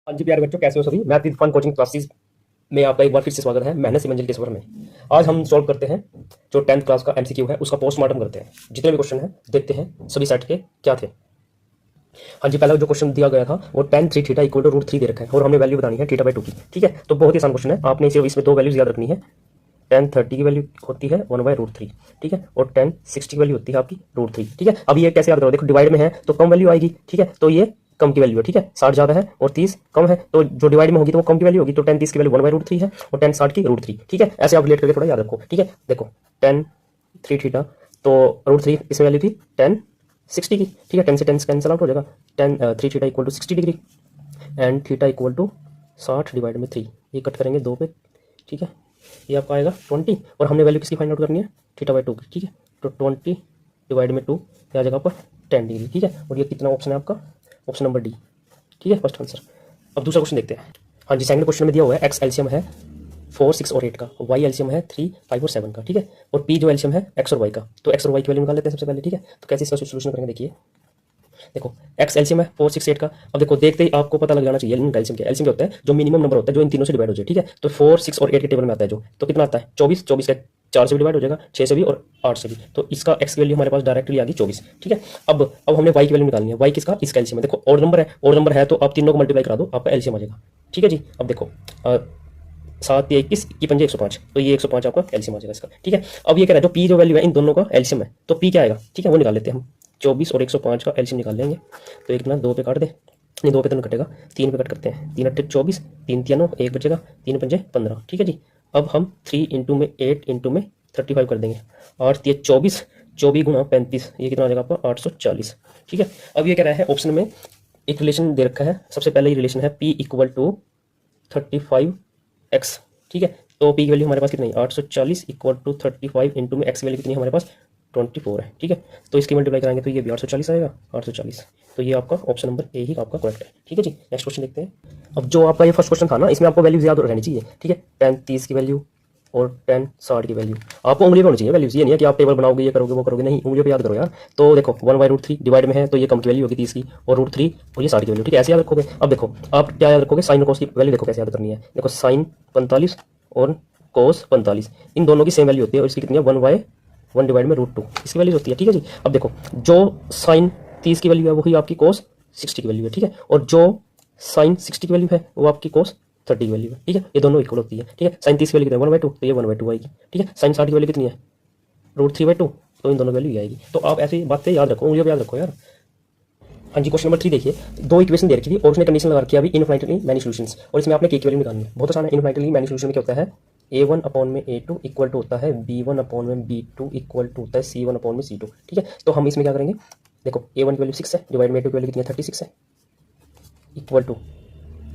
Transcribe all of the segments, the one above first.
हाँ जी प्यारे बच्चों, कैसे हो सभी। Math with fun coaching classes में आपका एक बार फिर से स्वागत है। मेहनत से मंजिल के सफर में आज हम सॉल्व करते हैं जो 10th क्लास का एमसीक्यू है, उसका पोस्टमार्टम करते हैं। जितने भी क्वेश्चन हैं देखते हैं सभी सेट के क्या थे। हाँ जी, पहला जो क्वेश्चन दिया गया था वो tan 3 थीटा इक्वल टू √3 दे रखा है और हमने वैल्यू बतानी है थीटा बाई 2 की। ठीक है, तो बहुत ही आसान क्वेश्चन है। आपने सिर्फ इसमें दो वैल्यूज याद रखनी है। tan 30 की वैल्यू होती है 1/√3, ठीक है, और tan 60 की वैल्यू होती है आपकी √3। ठीक है, अब ये कैसे याद करो, देखो डिवाइड में है तो कम वैल्यू आएगी। ठीक है, तो ये कम की वैल्यू है। ठीक है, 60 ज्यादा है और 30 कम है, तो जो डिवाइड में होगी तो वो कम की वैल्यू होगी। तो tan 30 की वैल्यू 1/√3 है और tan 60 की √3। ठीक है, ऐसे आप रिलेट करके थोड़ा याद रखो। ठीक है, देखो tan 3 थीटा तो √3 इसमें वैल्यू थी tan 60 की। ठीक है, 10 से 10 कैंसिल आउट हो जाएगा। tan 3 theta equal to 60 degree and theta equal to 60 divide में 3, ये कट करेंगे 2 पे। ठीक है, ये आपका आएगा 20 और हमने वैल्यू किसकी फाइंड आउट करनी है, थीटा बाई 2 की। ठीक है, तो 20 डिवाइड में 2 ये आ जाएगा आपका 10 डिग्री। ठीक है, और ये कितना ऑप्शन है आपका, ऑप्शन नंबर डी। ठीक है, फर्स्ट आंसर। अब दूसरा क्वेश्चन देखते हैं। हाँ जी, सेकंड क्वेश्चन में दिया हुआ है एक्स एलसीएम है 4, 6 और 8 का, वाई एलसीएम है 3, 5 और 7 का। ठीक है, और पी जो एलसीएम है एक्स और वाई का। तो एक्स और वाई की वैल्यू निकाल लेते हैं सबसे पहले। ठीक है, तो कैसे इसका सोल्यूशन करेंगे देखिए। देखो एक्स एलसीएम है 4, 6, 8 का। अब देखो देखते ही आपको पता लग जाना चाहिए इनका एलसीएम क्या है। एलसीएम क्या होता है, जो मिनिमम नंबर होता है जो इन तीनों से डिवाइड हो जाए। ठीक है, तो 4, 6 और 8 के टेबल में आता है जो, तो कितना आता है 24। 24 का 4 से भी डिवाइड हो जाएगा, 6 से भी और 8 से भी। तो इसका एक्स की वैल्यू हमारे पास डायरेक्टली आ गई 24। ठीक है, अब हमने वाई की वैल्यू निकालनी है। वाई किसका, इसका एलसीएम है। देखो और नंबर है, और नंबर है तो आप तीनों को मल्टीप्लाई करा दो, आपका एलसीएम आ जाएगा। ठीक है जी, अब देखो 7 या 21 की पंजे 105, तो ये 105 आपका एलसीएम आ जाएगा इसका। ठीक है, अब ये कह रहा है जो पी जो वैल्यू है इन दोनों का एलसीएम है, तो पी क्या आएगा। ठीक है, वो निकाल लेते हैं हम। 24 और 105 का एलसीएम निकाल लेंगे। तो एक ना 2 पे काट दे, नहीं 2 पे तो नहीं कटेगा, 3 पे कट करते हैं। 3 अट्ठे 24, 3 तिया 9, 1 बचेगा, 3 पंजे 15। ठीक है जी, अब हम 3 इंटू में 8 इंटू में 35 कर देंगे। 8 तिया 24, 24 गुणा 35, ये कितना आ जाएगा आपका 840। ठीक है, अब ये कह रहा है ऑप्शन में एक रिलेशन दे रखा है। सबसे पहले ये रिलेशन है पी इक्वल टू 35x। ठीक है, तो पी की वैल्यू हमारे पास कितनी है 840 इक्वल टू 35 इंटू में एक्स की वैल्यू कितनी है हमारे पास 24 है। ठीक है, तो इसकी मल्टीप्लाई कराएंगे तो ये भी 840 आएगा, 840। तो ये आपका ऑप्शन नंबर ए ही आपका करेक्ट है। ठीक है जी, नेक्स्ट क्वेश्चन देखते हैं। अब जो आपका ये फर्स्ट क्वेश्चन था ना, इसमें आपको वैल्यूज याद रहनी चाहिए। ठीक है, tan 30 की वैल्यू और tan 60 की वैल्यू आपको उंगली पे होनी चाहिए वैल्यूज। ये नहीं है कि आप टेबल बनाओगे ये करोगे वो करोगे, नहीं, उंगलियों पे याद करो यार। तो देखो 1/√3 डिवाइड में है तो ये कम की वैल्यू होगी 30 की, और √3 और ये 60 की वैल्यू। ठीक है, ऐसे याद रखोगे। अब देखो आप क्या याद रखोगे, साइन और कोस की वैल्यू देखो कैसे याद करनी है। देखो साइन 45 और कोस 45, इन दोनों की सेम वैल्यू होती है और इसकी कितनी है 1/1 डिवाइड में √2 इसकी वैल्यू होती है। ठीक है जी, अब देखो जो साइन 30 की वैल्यू है वही आपकी कोस 60 की वैल्यू है। ठीक है, और जो साइन 60 की वैल्यू है वो आपकी कोस 30 की वैल्यू है। ठीक है, ये दोनों इक्वल होती है। ठीक है, साइन 30 की वैल्यू कितनी है 1/2, तो ये 1/2 आएगी। ठीक है, साइन 60 की वैल्यू कितनी है √3/2, तो इन दोनों वैल्यू ये आएगी। तो आप ऐसी बातें याद रखो, उंगलियों पे याद रखो यार। हाँ जी, क्वेश्चन नंबर 3 देखिए। दो इक्वेशन दे रखी थी और उसने कंडीशन लगा रखी है अभी इनफाइनाइटली मैनी सॉल्यूशंस, और इसमें आपने के की वैल्यू निकालनी है। बहुत आसान है। इनफाइनाइटली मैनी सॉल्यूशन में क्या होता है, a1 अपॉन में a2 इक्वल टू होता है b1 अपॉन में b2 इक्वल टू होता है c1 अपॉन में c2। ठीक है, तो हम इसमें क्या करेंगे, देखो a1 की वैल्यू 6 है, डिवाइड में a2 की वैल्यू कितनी है 36 है, इक्वल टू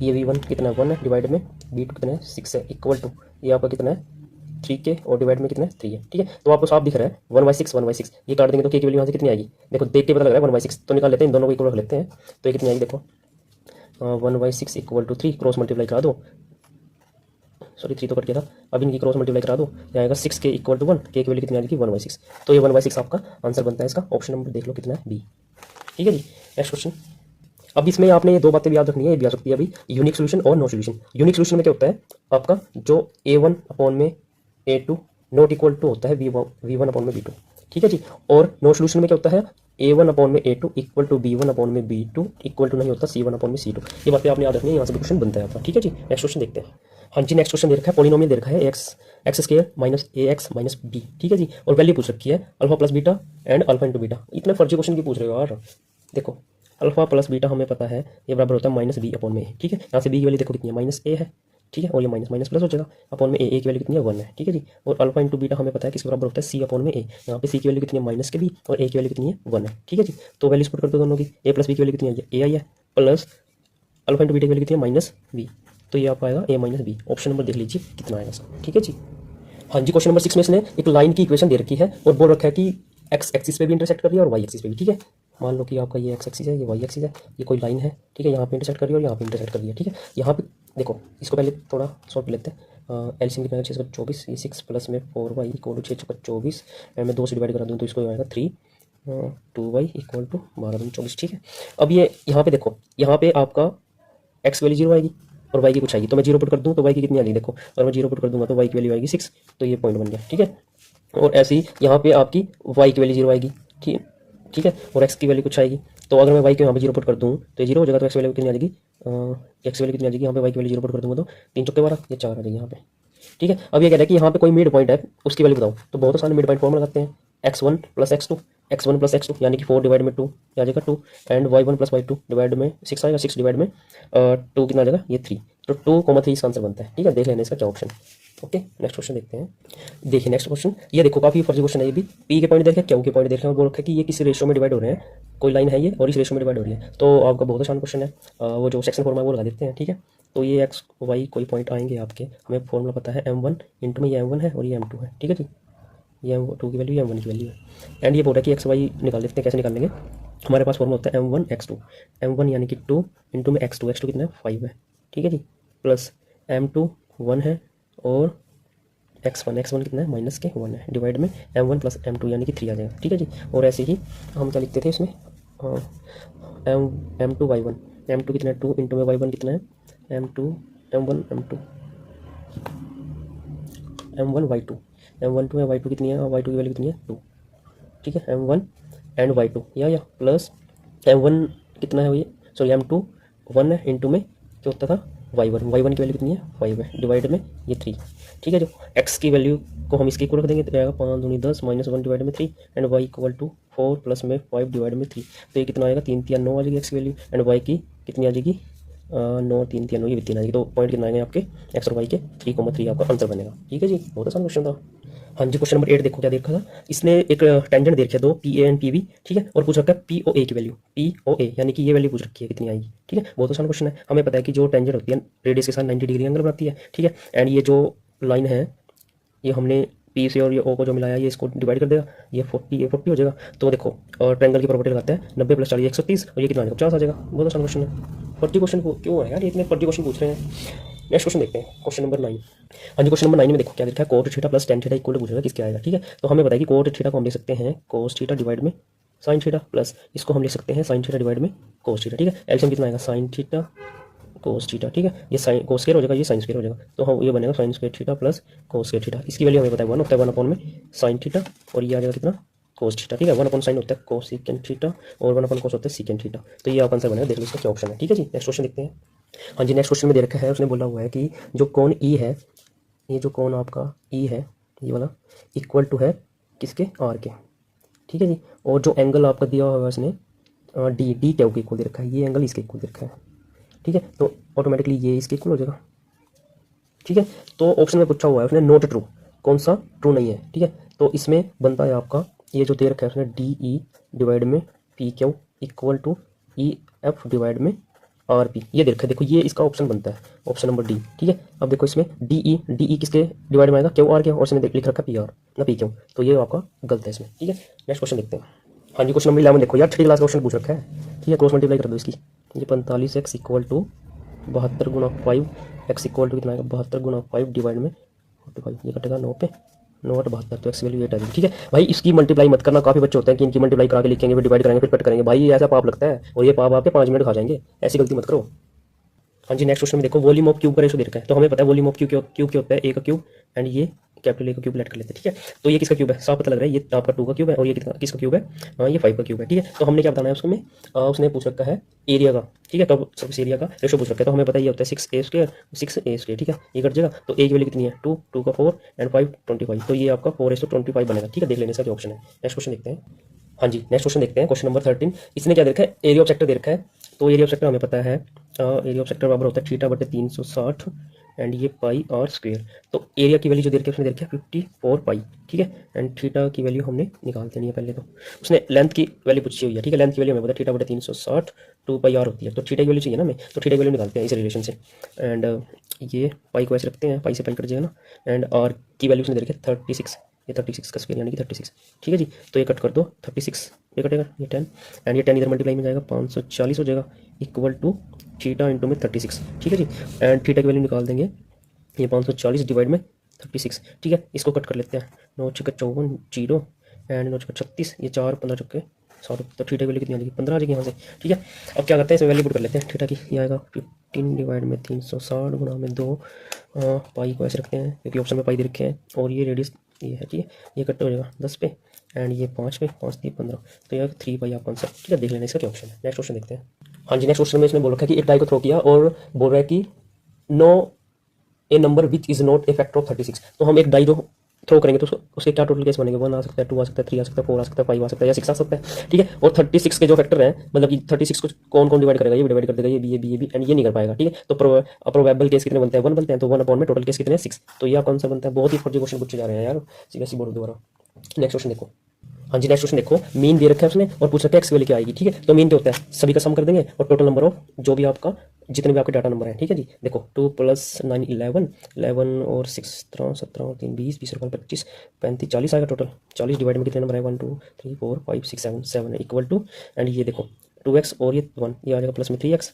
ये v1 कितना है 1 है, डिवाइड में b2 कितना है 6 है, इक्वल टू ये आपका कितना है 3k और डिवाइड में कितना है 3 है। ठीक है, तो आपको साफ दिख रहा है 1/6 1/6, ये काट देंगे तो k की वैल्यू यहाँ से कितनी आएगी, देखो देख के पता लग रहा है 1/6, तो निकाल लेते हैं, इन दोनों को इक्वल रख लेते हैं। तो ये कितनी आएगी देखो 1/6 इक्वल टू 3, क्रॉस मल्टीप्लाई करा दो, सॉरी 3 तो कट गया था, अब इनकी क्रॉस मल्टीप्लाई करा दो, ये आएगा 6k इक्वल टू 1, k की वैल्यू कितनी आएगी 1/6। तो ये 1/6 आपका आंसर बनता है इसका। ऑप्शन नंबर देख लो कितना है बी। ठीक है जी, नेक्स्ट क्वेश्चन। अब इसमें आपने ये दो बातें भी याद रखनी है, ये भी आ सकती है अभी, यूनिक सोल्यूशन और नो सोल्यूशन। यूनिक सोल्यूशन में क्या होता है आपका, जो a1 अपॉन में a2 नॉट इक्वल टू होता है v1 अपॉन में b2। ठीक है जी, और नो सोल्यूशन में क्या होता है a1 अपॉन में a2 equal to b1 upon में b2 इक्वल टू नहीं होता c1 अपॉन में c2। ये बातें आपने याद रखनी है, यहाँ से भी क्वेश्चन बनता है आपका। ठीक है जी, नेक्स्ट क्वेश्चन देखते हैं। हाँ जी, नेक्स्ट क्वेश्चन दे रखा है पोलिनोमियल दे रखा है x square minus ax minus b। ठीक है जी, और वैल्यू पूछ रखी है alpha plus beta and alpha into beta. इतने फर्जी क्वेश्चन की पूछ रहे हो यार। देखो अल्फा प्लस बीटा हमें पता है ये बराबर होता है माइनस बी अपॉन में ए। ठीक है, यहाँ से बी की वैल्यू देखो कितनी है माइनस ए है। ठीक है, और ये माइनस माइनस प्लस हो जाएगा, अपॉन में ए की वैल्यू कितनी है 1 है। ठीक है जी, और अल्फा इंटू बीटा हमें पता है किसके बराबर होता है सी अपॉन में ए। यहाँ पे सी की वैल्यू कितनी है माइनस के बी और ए की वैल्यू कितनी है 1 है। ठीक है जी, तो वैल्यूज पुट कर दो दोनों की, ए प्लस बी की वैल्यू कितनी है ए आई है, प्लस अल्फा इंटू बीटा की वैल्यू कितनी है माइनस बी, तो ये आपका आएगा ए माइनस बी। ऑप्शन नंबर देख लीजिए कितना आएगा इसका। ठीक है जी, हाँ जी, क्वेश्चन नंबर 6 में इसने एक लाइन की इक्वेशन दे रखी है और बोल रखा है कि एक्स एक्सिस पे भी इंटरसेक्ट कर रही है और वाई एक्सिस पे भी। ठीक है, मान लो कि आपका ये एक्स एक्सिस है, ये वाई एक्सिस है, ये कोई लाइन है। ठीक है, यहाँ पे इंटरसेक्ट कर रही है और यहाँ पे इंटरसेक्ट कर रही है। ठीक है, यहाँ पे देखो इसको पहले थोड़ा सॉल्व कर लेते हैं। एलसीएम कितना है 6 × 24, ये 6 प्लस में 4y इक्वल टू 6 × 24 एंड मैं 2 से डिवाइड करा दूँ तो इसको आएगा 3 2y इक्वल टू 12 × 24। ठीक है, अब ये यहाँ पे देखो, यहाँ पे आपका एक्स की वैल्यू 0 आएगी और वाई की कुछ आएगी, तो मैं 0 पुट कर दूँ तो वाई की कितनी आ जाएगी देखो, और मैं 0 पुट कर दूंगा तो वाई की वैल्यू आएगी 6, तो ये पॉइंट बन गया। ठीक है, और ऐसे ही यहाँ पे आपकी वाई की वैल्यू 0 आएगी। ठीक ठीक है, और एक्स की वैल्यू कुछ आएगी, तो अगर मैं वाई को यहाँ पे 0 पुट कर दूँ तो ये 0 हो जाएगा, तो एक्स वैल्यू कितनी आ जाएगी, एक्स वैल्यू कितनी आ जाएगी, यहाँ पे वाई की वैल्यू 0 पुट कर दूंगा तो 3 चौके 12, ये 4 आ जाएगी यहाँ पे। ठीक है, अब ये कह रहा है कि यहाँ पे कोई मिड पॉइंट है, उसकी वैल्यू बताओ, तो बहुत आसान मिड पॉइंट फॉर्मूला लगाते हैं, x1 plus x two, x1 plus x two यानी कि 4 डिवाइड में 2 आ जाएगा 2, and y1 plus y two divide में 6 आएगा, 6 डिवाइड में 2 कितना आ जाएगा, ये 3, तो 2,3 इसका आंसर बनता है। ठीक है, देख लेना इसका क्या ऑप्शन। ओके, नेक्स्ट क्वेश्चन देखते हैं। देखिए नेक्स्ट क्वेश्चन, ये देखो काफी फर्जी क्वेश्चन है ये भी, पी के पॉइंट देखे, क्यू के पॉइंट देख रहे हैं, बोल रखा है कि ये किसी रेशियो में डिवाइड हो रहे हैं, कोई लाइन है ये और इस रेशियो में डिवाइड हो रही है, तो आपका बहुत आसान क्वेश्चन है, वो जो सेक्शन फॉर्मूला वो लगा देते हैं। ठीक है, तो ये एक्स वाई कोई पॉइंट आएंगे आपके, हमें फॉर्मूला पता है m1 इंटू में ये m1 है और ये m2 है। ठीक है जी, ये m2 की वैल्यू, ये m1 की वैल्यू है, एंड ये बोल रहा है कि एक्स वाई निकाल देते हैं, कैसे निकालेंगे, हमारे पास फॉर्मूला होता है m1 x2, m1 यानी कि 2 इंटू में x2, x2 कितना है 5 है। ठीक है जी, प्लस m2 1 है और x1 कितना है माइनस के 1 है, डिवाइड में m1 प्लस m2 यानी कि 3 आ जाएगा। ठीक है जी, और ऐसे ही हम क्या लिखते थे इसमें, m2 y1, m2 कितना है 2 इंटू में y1 कितना है m2 m1 m2 m1 y2, m1 2 है, y2 कितनी है, y2 की वैल्यू कितनी है 2। ठीक है, m1 एंड y2 या प्लस m1 कितना है ये, सॉरी m2 1 है इंटू में क्या होता था y1 की वैल्यू कितनी है 5 है, डिवाइड में ये 3। ठीक है, जो x की वैल्यू को हम इसके इक्वल रख देंगे तो आएगा 5 दूनी 10 माइनस 1 डिवाइड में 3, and y equal to 4 plus में 5 डिवाइड में 3, तो ये कितना आएगा 3 3 9 आ जाएगी x की वैल्यू, एंड y की कितनी आ जाएगी 9 3 3 9, ये भी 3 आ जाएगी, तो पॉइंट कितना आएंगे आपके x और y के 3,3 आपका आंसर बनेगा। ठीक है जी, बहुत आसान क्वेश्चन था। हाँ जी, क्वेश्चन नंबर 8 देखो क्या देखा था, इसने एक टेंजेंट दे रखा है दो P A and P B. ठीक है, और पूछ रखा है पी ओ ए की वैल्यू, पी ओ ए यानी कि ये वैल्यू पूछ रखी है कितनी आएगी। ठीक है, बहुत आसान क्वेश्चन है, हमें पता है कि जो टेंजेंट होती है रेडियस के साथ 90 डिग्री एंगल बनाती है। ठीक है, एंड ये जो लाइन है ये हमने पी से और ये ओ को जो मिलाया ये इसको डिवाइड कर देगा, ये 40 ये 40 हो जाएगा। तो देखो ट्रायंगल की प्रॉपर्टी लगाते हैं, 90 प्लस 40 130, और ये कितना आ जाएगा 50 आ जाएगा। बहुत आसान क्वेश्चन है, फर्जी क्वेश्चन क्यों है यार, इतने फर्जी क्वेश्चन पूछ रहे हैं। नेक्स्ट क्वेश्चन देखते हैं, क्वेश्चन नंबर 9। हाँ जी, क्वेश्चन नंबर 9 में देखो क्या लिखा है, cot theta plus tan theta equal to पूछ रहा है किसके आएगा। ठीक है, तो हमें बताया कि कोट थीटा को हम लिख सकते हैं कोस थीटा डिवाइड में साइन थीटा, प्लस इसको हम लिख सकते हैं साइन थीटा डिवाइड में कोस थीटा। ठीक है, एलसीएम कितना आएगा साइन थीटा कोस थीटा। ठीक है, ये साइन कोस स्क्वायर हो जाएगा, ये साइन स्क्वायर हो जाएगा, तो हम ये बनेगा sine square theta plus cos square theta. इसकी वैल्यू हमें पता है 1 होता है 1 अपॉन में साइन थीटा, और ये आ जाएगा कितना कोस थीटा। ठीक है, 1 अपॉन साइन होता है कोस सीकेंट थीटा और 1 अपॉन कोस होता है सीकेंट थीटा, तो ये आप आंसर बनेगा। देख लो इसका क्या ऑप्शन है। ठीक है जी, नेक्स्ट क्वेश्चन देखते हैं। हाँ जी, नेक्स्ट क्वेश्चन में दे रखा है, उसने बोला हुआ है कि जो कोण ई है, ये जो कोण आपका ई है ये वाला इक्वल टू है किसके आर के। ठीक है जी, और जो एंगल आपका दिया हुआ है उसने डी डी क्या इक्वल दे रखा है, ये एंगल इसके इक्वल दे रखा है। ठीक है, तो ऑटोमेटिकली ये इसके इक्वल हो जाएगा। ठीक है, तो ऑप्शन में पूछा हुआ है उसने नॉट ट्रू, कौन सा ट्रू नहीं है। ठीक है, तो इसमें बनता है आपका ये जो दे रखा है उसने डी ई डिवाइड में P Q equal to E F divide में आर पी, ये देखा देखो ये इसका ऑप्शन बनता है, ऑप्शन नंबर डी। ठीक है, अब देखो इसमें डी ई किसके डिवाइड में आएगा क्यू आर के, और इसमें लिख रखा पी आर ना पी क्यू, तो ये आपका गलत है इसमें। ठीक है, नेक्स्ट क्वेश्चन देखते हैं। हाँ जी, क्वेश्चन नंबर 11 देखो यार, 3 क्लास का क्वेश्चन पूछ रखा है। ठीक है, क्रॉस मल्टीप्लाई कर दो इसकी, ये 45x इक्वल टू 72 गुना 5 एक्स इक्वल टू कितना आएगा 72 गुना 5 डिवाइड में 45, ये कटेगा 9 पे 9 और 72, तो एक्स वैल्यू 8 आ जाएगी। ठीक है भाई, इसकी मल्टीप्लाई मत करना, काफी बच्चे होते हैं कि इनकी मल्टीप्लाई करा के लिखेंगे फिर डिवाइड करेंगे फिर कट करेंगे, भाई ऐसा पाप लगता है और ये पाप आपके 5 मिनट खा जाएंगे, ऐसी गलती मत करो। हाँ जी, नेक्स्ट क्वेश्चन में देखो वॉल्यूम ऑफ क्यूब का रेशो दे रखा है, तो हमें पता है वॉल्यूम ऑफ क्यूब क्या होता है, ए का क्यूब, एंड ये कैपिटल ए का क्यूब लेट कर लेते हैं। ठीक है, तो ये किसका क्यूब है, साफ पता लग रहा है, ये आपका 2 का क्यूब है, और ये किसका क्यूब है, ये 5 का क्यूब है। ठीक है, तो हमने क्या बताना है उसमें, उसने पूछ रखा है एरिया का। ठीक है, कब सरफेस एरिया का रेशो पूछ रखा है, तो हमें पता है ये होता है 6a² 6a²। ठीक है, ये कट जाएगा, तो ए की वैल्यू कितनी है 2 2 का 4 एंड 5 25, तो ये आपका 4:25 बनेगा। ठीक है, देख लेने इसका क्या ऑप्शन है। नेक्स्ट क्वेश्चन देखते हैं। हाँ जी, नेक्स्ट क्वेश्चन देखते हैं, क्वेश्चन नंबर 13। इसने क्या देखा है, एरिया ऑफ सेक्टर दे रखा है, तो एरिया ऑफ सेक्टर हमें पता है एरिया ऑफ सेक्टर बराबर होता है थीटा बटे 360 एंड ये पाई आर स्क्वायर। तो एरिया की वैल्यू जो दे रखी है उसने दे रखी है 54 पाई। ठीक है, एंड थीटा की वैल्यू हमने निकाल देनी है पहले, तो उसने लेंथ की वैल्यू पूछी हुई है। ठीक है, लेंथ की वैल्यू हमें पता है थीटा बटे 360 2 पाई आर होती है, तो थीटा की वैल्यू चाहिए ना हमें, तो थीटा की वैल्यू निकालते हैं इस रिलेशन से, एंड ये पाई को ऐसे रखते हैं, पाई से पाई कट जाएगा ना, एंड आर की वैल्यू उसने दे रखी है 36, ये 36 का स्क्वायर यानी कि 36। ठीक है जी, तो ये कट कर दो 36, ये कटेगा ये 10, एंड ये 10 इधर मल्टीप्लाई में जाएगा 540 हो जाएगा इक्वल टू थीटा इंटू में 36। ठीक है जी, एंड थीटा की वैल्यू निकाल देंगे, ये 540 डिवाइड में 36। ठीक है, इसको कट कर लेते हैं, 9 × 54 0 एंड 9 × 36, ये 4 15 चुके सॉरी, तो थीटा की वैल्यू कितनी आ जाएगी 15 आ जाएगी यहाँ से। ठीक है, अब क्या करते हैं, इसमें वैल्यू पुट कर लेते हैं। थीटा की ये आएगा 15 डिवाइड में 360 गुणा में 2, पाई को ऐसे रखते हैं क्योंकि ऑप्शन में पाई दे रखे हैं, और ये रेडियस ये है। ठीक है, ये कट हो जाएगा 10 पे एंड ये 5 पे, 5 3 15, तो ये 3 पाई आपका आंसर। ठीक है, देख लेना इसका क्या ऑप्शन है। नेक्स्ट क्वेश्चन देखते हैं। हाँ जी, नेक्स्ट क्वेश्चन में इसने बोल रखा है कि एक डाई को थ्रो किया और बोल रहा है कि no a number which is not a factor of 36। तो हम एक डाई जो थ्रो करेंगे तो उसके क्या टोटल केस बनेंगे, 1 आ सकता है, 2 आ सकता है, 3 आ सकता है, 4 आ सकता है, 5 आ सकता है या 6 आ सकता है। ठीक है, और 36 के जो फैक्टर हैं, मतलब कि 36 को कौन कौन डिवाइड करेगा, ये भी डिवाइड कर देगा, ये भी एंड ये नहीं कर पाएगा। ठीक है, तो प्रोबेबल केस कितने बनते हैं, 1 बनते हैं, तो 1 अपॉन में टोटल केस कितने हैं 6। तो ये आपका आंसर बनता है। बहुत ही फर्जी क्वेश्चन पूछे जा रहे हैं यार, सीबीएसई बोर्ड द्वारा। नेक्स्ट क्वेश्चन देखो। हाँ जी, नेक्स्ट क्वेश्चन देखो। मीन दे रखा है उसने और पूछ रखा है एक्स वैल्यू क्या आएगी। ठीक है, तो मीन क्या होता है, सभी का सम कर देंगे और टोटल नंबर ऑफ जो भी आपका जितने भी आपके डाटा नंबर हैं। ठीक है जी, देखो 2 + 9 11, 11 और 6 17, 17 और 3 20, 20 और 25 35 40 आएगा टोटल। 40 डिवाइड में कितने नंबर है, 1 2 3 4 5 6 7 7 इक्वल टू, एंड ये देखो 2x और ये 1, ये आ जाएगा प्लस में 3x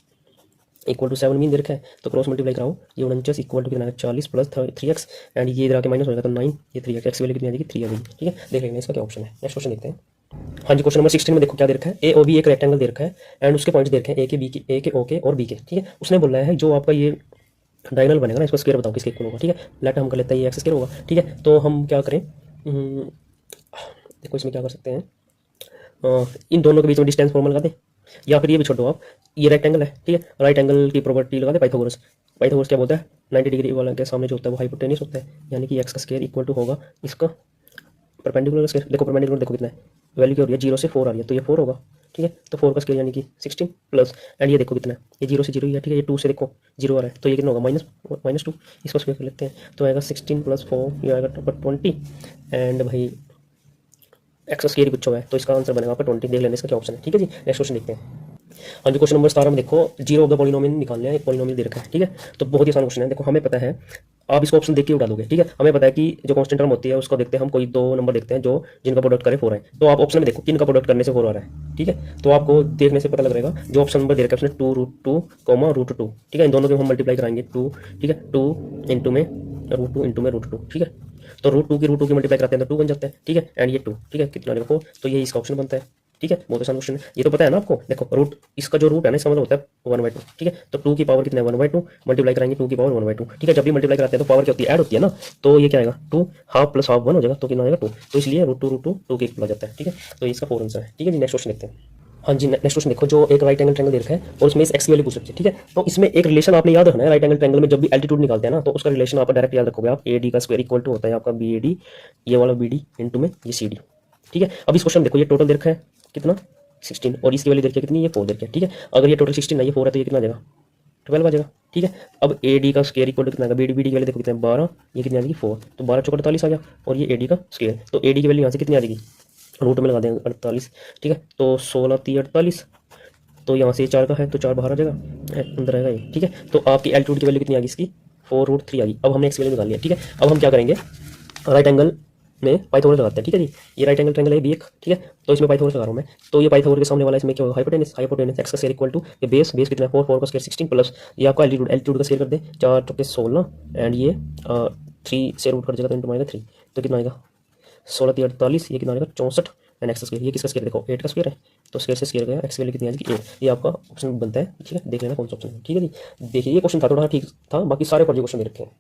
equal to 7 mean they रखा है, तो क्रॉस मल्टीप्लाई कराओ, ये 49 इक्वल टू कितना है 40 प्लस 3x, एंड ये इधर आके माइनस हो जाएगा तो 9, ये 3x, एक्स वैल्यू कितनी आ जाएगी 3 आ जाएगी। ठीक है, देख लेंगे इसका क्या ऑप्शन है। नेक्स्ट क्वेश्चन देखते हैं। हाँ जी, क्वेश्चन नंबर 16 में देखो क्या दे रखा है। ए और बी एक रेक्टेंगल दे रखा है एंड उसके पॉइंट्स दे रखे हैं, ए के बी के, ए के ओ के और बी के। ठीक है, उसने बोला है जो आपका ये डायगोनल बनेगा ना, इसको स्क्वायर बताओ किसके इक्वल होगा। ठीक है, लेट हम कर लेते हैं ये एक्स स्क्वायर होगा। ठीक है, तो हम क्या करें, देखो इसमें क्या कर सकते हैं, इन दोनों के बीच में डिस्टेंस फॉर्मूला लगा दें, या फिर ये भी छोड़ दो आप, ये राइट एंगल है। ठीक है, राइट एंगल की प्रॉपर्टी लगा दे पाइथागोरस। पाइथागोरस क्या बोलता है, 90 डिग्री वाला के सामने जो होता है वो हाइपोटेन्यूस होता है, यानी कि एक्स का स्क्वायर इक्वल टू होगा इसका परपेंडिकुलर का स्क्वायर। देखो परपेंडिकुलर देखो कितना है, वैल्यू क्या हो रही है 0 से 4 आ रही है, तो ये 4 होगा। ठीक है, तो 4 का स्क्वायर यानी कि 16 प्लस, एंड ये देखो कितना है, ये 0 से 0 ही है। ठीक है, ये 2 से देखो 0 आ रहा है, तो ये कितना होगा -2, इसको स्क्वायर कर लेते हैं, तो आएगा 16 + 4, ये आएगा 20, एंड भाई एक्स का स्क्वायर पूछा हुआ है तो इसका आंसर बनेगा आपका 20। देख लेने इसका क्या ऑप्शन है। ठीक है जी, नेक्स्ट क्वेश्चन देखते हैं। हाँ जी, क्वेश्चन नंबर 17 में देखो, जीरो ऑफ द पॉलिनोमियल निकालना है, एक पॉलिनोमियल दे रखा है। ठीक है, तो बहुत ही आसान क्वेश्चन है। देखो हमें पता है, आप इसको ऑप्शन देख के उठा दोगे। ठीक है, हमें पता है कि जो कांस्टेंट टर्म होती है उसको देखते हैं हम, कोई दो नंबर देखते हैं जो जिनका प्रोडक्ट करे 4 है, तो आप ऑप्शन में देखो किन का प्रोडक्ट करने से 4 आ रहा है। ठीक है, तो आपको देखने से पता लग रहेगा, जो ऑप्शन नंबर दे रखा है उसने 2√2, √2। ठीक है, इन दोनों के हम मल्टीप्लाई कराएंगे 2। ठीक है, 2 इंटू में √2 इंटू में √2। ठीक है, तो √2 की मल्टीप्लाई कराते हैं तो 2 बन जाता है। ठीक है, एंड ये 2। ठीक है, कितना देखो, तो ये इसका ऑप्शन बनता है। ठीक है, बहुत आसान क्वेश्चन है, ये तो पता है ना आपको। देखो रूट, इसका जो रूट है ना इसका मतलब होता है 1/2। ठीक है, तो 2 की पावर कितना है 1/2, मल्टीप्लाई कराएंगे 2 की पावर 1/2। ठीक है, जब भी मल्टीप्लाई कराते हैं तो पावर क्या होती है, ऐड होती है ना, तो ये क्या आएगा 2, हाफ प्लस हाफ 1 हो जाएगा, तो कितना आएगा 2, तो इसलिए √2 के इक्वल आ जाता है। ठीक है, तो इसका 4 आंसर है। ठीक है जी, नेक्स्ट क्वेश्चन देखते हैं। हाँ जी, नेक्स्ट क्वेश्चन देखो, जो एक राइट एंगल ट्रायंगल दे रखा है और उसमें इस एक्स की वैल्यू पूछ रखी है। ठीक है, तो इसमें एक रिलेशन आपने याद रखना है, राइट एंगल ट्रायंगल में जब भी एल्टीट्यूड निकालते हैं ना, तो उसका रिलेशन आप डायरेक्ट याद रखोगे आप, AD का स्क्वायर इक्वल टू होता है आपका BAD, ये वाला BD इंटू में ये CD। ठीक है, अब इस क्वेश्चन देखो, ये टोटल दे रखा है कितना 16, और इसकी वैल्यू देखिए कितनी, ये 4 देखिए। ठीक है, अगर ये टोटल 16 है, ये 4 है, तो ये कितना आ जाएगा 12 आ जाएगा। ठीक है, अब AD का स्क्वायर इक्वल टू कितना आएगा, BD की वैल्यू देखो कितना है 12, ये कितनी आ जाएगी 4, तो 12 चौका 48 आ गया, और ये AD का स्क्वायर, तो AD की वैल्यू यहाँ से कितनी आ जाएगी, रूट में लगा देंगे 48। ठीक है, तो 16 3 48, तो यहाँ से 4 का है तो 4 बाहर आ जाएगा, अंदर आएगा ये। ठीक है, तो आपकी एल्टीट्यूड की वैल्यू कितनी आ गई इसकी 4√3 आ गई। अब हमने एक्स वैल्यू निकाल लिया। ठीक है, अब हम क्या करेंगे, राइट एंगल में पाइथागोरस लगाते हैं। ठीक है जी, ये राइट एंगल ट्रायंगल है भी एक। ठीक है, तो इसमें पाइथागोरस लगा रहा हूँ मैं, तो ये पाइथागोरस के सामने वाला इसमें क्या होगा, हाइपोटेनस एक्स का स्क्वायर इक्वल टू ये बेस कितना है 4, 4 का स्क्वायर 16 प्लस ये आपका एल्टीट्यूड का स्क्वायर कर दे 4 चौके 16, एंड ये 3 से रूट कर जाएगा तो इंटू -3, तो कितना आएगा 16 3 48, ये कितना आएगा 64, एंड एक्स का स्क्वायर, ये किसका स्क्वायर देखो 8 का स्क्वायर है, तो स्क्वायर से स्क्वायर गया, एक्स वैल्यू कितनी आ जाएगी 8, ये आपका ऑप्शन बनता है। ठीक है, देख लेना कौन सा ऑप्शन है। ठीक है जी, देखिए ये क्वेश्चन था थोड़ा ठीक था, बाकी सारे फर्जी क्वेश्चन दे रखे हैं।